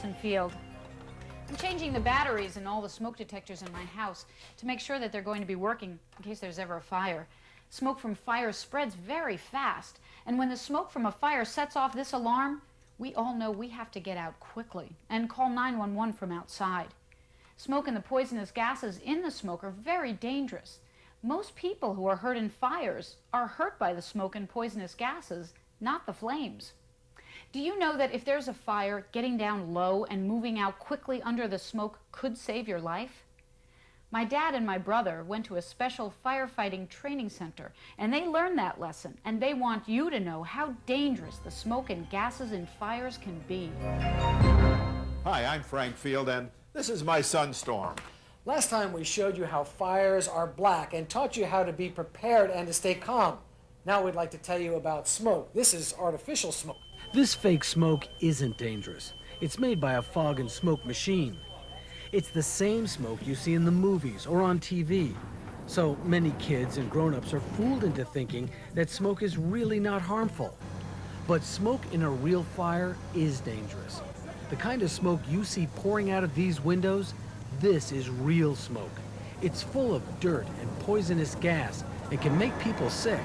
Wilson Field. I'm changing the batteries in all the smoke detectors in my house to make sure that they're going to be working in case there's ever a fire. Smoke from fires spreads very fast, and when the smoke from a fire sets off this alarm, we all know we have to get out quickly and call 911 from outside. Smoke and the poisonous gases in the smoke are very dangerous. Most people who are hurt in fires are hurt by the smoke and poisonous gases, not the flames. Do you know that if there's a fire, getting down low and moving out quickly under the smoke could save your life? My dad and my brother went to a special firefighting training center, and they learned that lesson, and they want you to know how dangerous the smoke and gases in fires can be. Hi, I'm Frank Field, and this is my son, Storm. Last time we showed you how fires are black and taught you how to be prepared and to stay calm. Now we'd like to tell you about smoke. This is artificial smoke. This fake smoke isn't dangerous. It's made by a fog and smoke machine. It's the same smoke you see in the movies or on TV. So many kids and grown-ups are fooled into thinking that smoke is really not harmful. But smoke in a real fire is dangerous. The kind of smoke you see pouring out of these windows, this is real smoke. It's full of dirt and poisonous gas and can make people sick.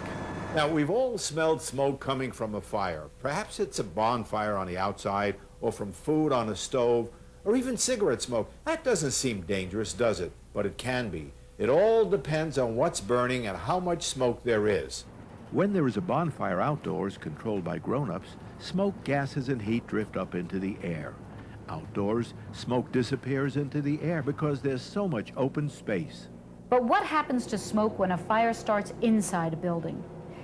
Now, we've all smelled smoke coming from a fire. Perhaps it's a bonfire on the outside, or from food on a stove, or even cigarette smoke. That doesn't seem dangerous, does it? But it can be. It all depends on what's burning and how much smoke there is. When there is a bonfire outdoors controlled by grown-ups, smoke, gases, and heat drift up into the air. Outdoors, smoke disappears into the air because there's so much open space. But what happens to smoke when a fire starts inside a building?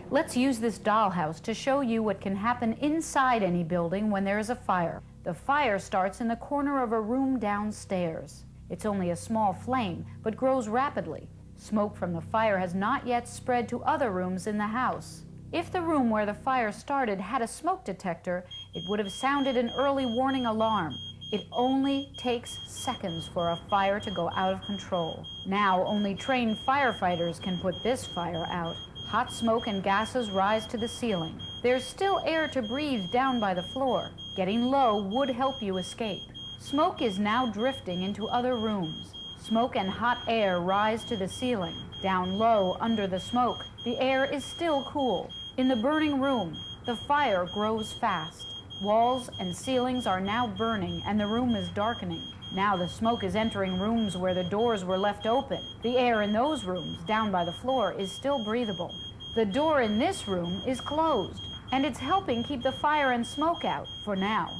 Let's use this dollhouse to show you what can happen inside any building when there is a fire. The fire starts in the corner of a room downstairs. It's only a small flame, but grows rapidly. Smoke from the fire has not yet spread to other rooms in the house. If the room where the fire started had a smoke detector, it would have sounded an early warning alarm. It only takes seconds for a fire to go out of control. Now, only trained firefighters can put this fire out. Hot smoke and gases rise to the ceiling. There's still air to breathe down by the floor. Getting low would help you escape. Smoke is now drifting into other rooms. Smoke and hot air rise to the ceiling. Down low, under the smoke, the air is still cool. In the burning room, the fire grows fast. Walls and ceilings are now burning, and the room is darkening. Now the smoke is entering rooms where the doors were left open. The air in those rooms, down by the floor, is still breathable. The door in this room is closed, and it's helping keep the fire and smoke out, for now.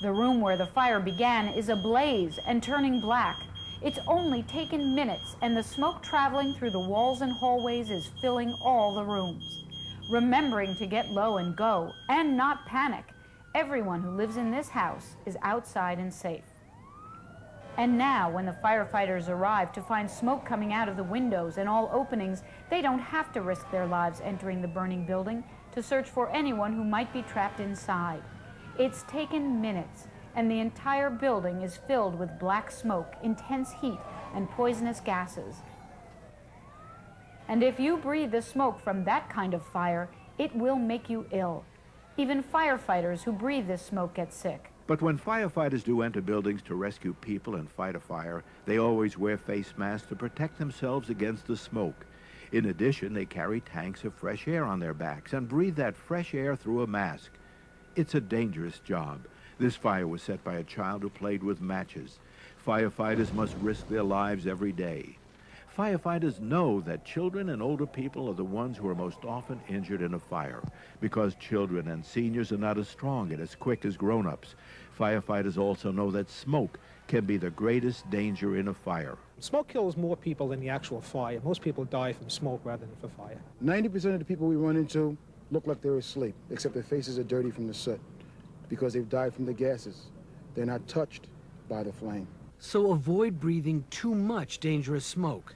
The room where the fire began is ablaze and turning black. It's only taken minutes, and the smoke traveling through the walls and hallways is filling all the rooms. Remembering to get low and go, and not panic. Everyone who lives in this house is outside and safe. And now, when the firefighters arrive to find smoke coming out of the windows and all openings, they don't have to risk their lives entering the burning building to search for anyone who might be trapped inside. It's taken minutes, and the entire building is filled with black smoke, intense heat, and poisonous gases. And if you breathe the smoke from that kind of fire, it will make you ill. Even firefighters who breathe this smoke get sick. But when firefighters do enter buildings to rescue people and fight a fire, they always wear face masks to protect themselves against the smoke. In addition, they carry tanks of fresh air on their backs and breathe that fresh air through a mask. It's a dangerous job. This fire was set by a child who played with matches. Firefighters must risk their lives every day. Firefighters know that children and older people are the ones who are most often injured in a fire because children and seniors are not as strong and as quick as grown-ups. Firefighters also know that smoke can be the greatest danger in a fire. Smoke kills more people than the actual fire. Most people die from smoke rather than from fire. 90% of the people we run into look like they're asleep, except their faces are dirty from the soot because they've died from the gases. They're not touched by the flame. So avoid breathing too much dangerous smoke.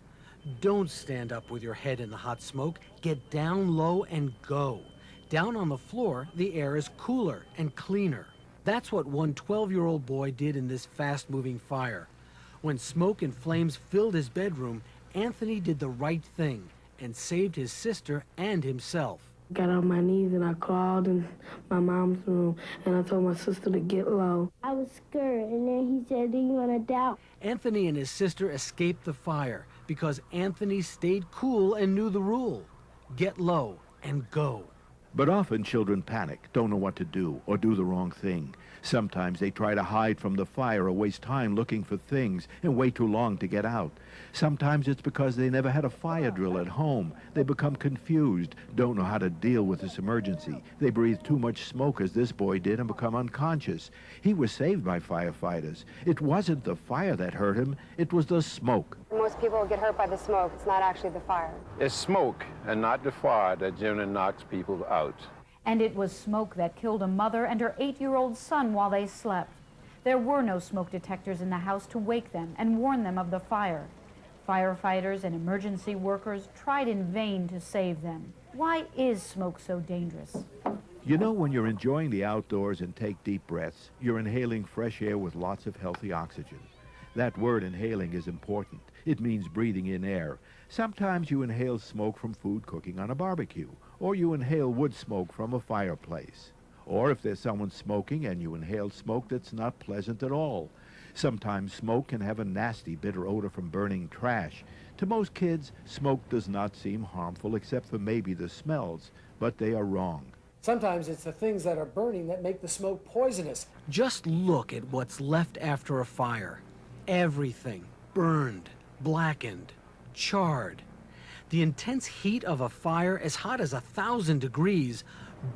Don't stand up with your head in the hot smoke. Get down low and go. Down on the floor, the air is cooler and cleaner. That's what one 12-year-old boy did in this fast-moving fire. When smoke and flames filled his bedroom, Anthony did the right thing and saved his sister and himself. Got on my knees and I crawled in my mom's room and I told my sister to get low. I was scared, and then he said, "Do you want to die?" Anthony and his sister escaped the fire because Anthony stayed cool and knew the rule. Get low and go. But often children panic, don't know what to do, or do the wrong thing. Sometimes they try to hide from the fire or waste time looking for things and wait too long to get out. Sometimes it's because they never had a fire drill at home. They become confused, don't know how to deal with this emergency. They breathe too much smoke as this boy did and become unconscious. He was saved by firefighters. It wasn't the fire that hurt him, it was the smoke. Most people get hurt by the smoke. It's not actually the fire. It's smoke and not the fire that generally knocks people out. And it was smoke that killed a mother and her 8-year-old son while they slept. There were no smoke detectors in the house to wake them and warn them of the fire. Firefighters and emergency workers tried in vain to save them. Why is smoke so dangerous? You know, when you're enjoying the outdoors and take deep breaths, you're inhaling fresh air with lots of healthy oxygen. That word inhaling is important. It means breathing in air. Sometimes you inhale smoke from food cooking on a barbecue, or you inhale wood smoke from a fireplace. Or if there's someone smoking and you inhale smoke that's not pleasant at all. Sometimes smoke can have a nasty, bitter odor from burning trash. To most kids, smoke does not seem harmful except for maybe the smells, but they are wrong. Sometimes it's the things that are burning that make the smoke poisonous. Just look at what's left after a fire. Everything burned, blackened, charred. The intense heat of a fire, as hot as 1,000 degrees,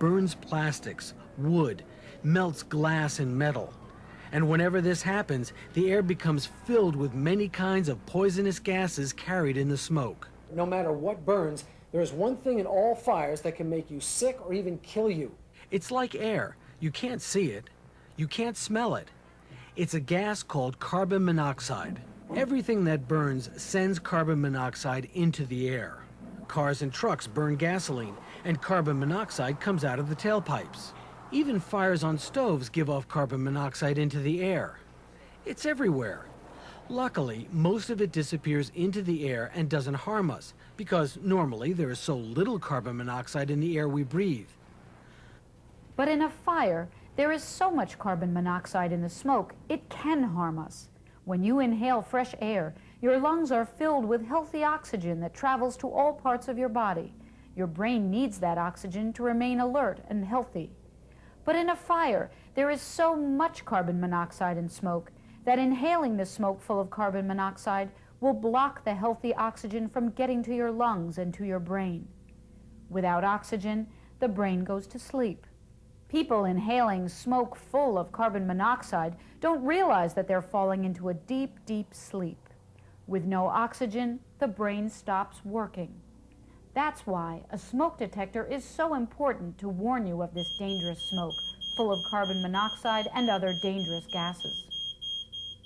burns plastics, wood, melts glass and metal. And whenever this happens, the air becomes filled with many kinds of poisonous gases carried in the smoke. No matter what burns, there is one thing in all fires that can make you sick or even kill you. It's like air. You can't see it. You can't smell it. It's a gas called carbon monoxide. Everything that burns sends carbon monoxide into the air. Cars and trucks burn gasoline, and carbon monoxide comes out of the tailpipes. Even fires on stoves give off carbon monoxide into the air. It's everywhere. Luckily, most of it disappears into the air and doesn't harm us, because normally there is so little carbon monoxide in the air we breathe. But in a fire, there is so much carbon monoxide in the smoke, it can harm us. When you inhale fresh air, your lungs are filled with healthy oxygen that travels to all parts of your body. Your brain needs that oxygen to remain alert and healthy. But in a fire, there is so much carbon monoxide in smoke that inhaling the smoke full of carbon monoxide will block the healthy oxygen from getting to your lungs and to your brain. Without oxygen, the brain goes to sleep. People inhaling smoke full of carbon monoxide don't realize that they're falling into a deep, deep sleep. With no oxygen, the brain stops working. That's why a smoke detector is so important to warn you of this dangerous smoke, full of carbon monoxide and other dangerous gases.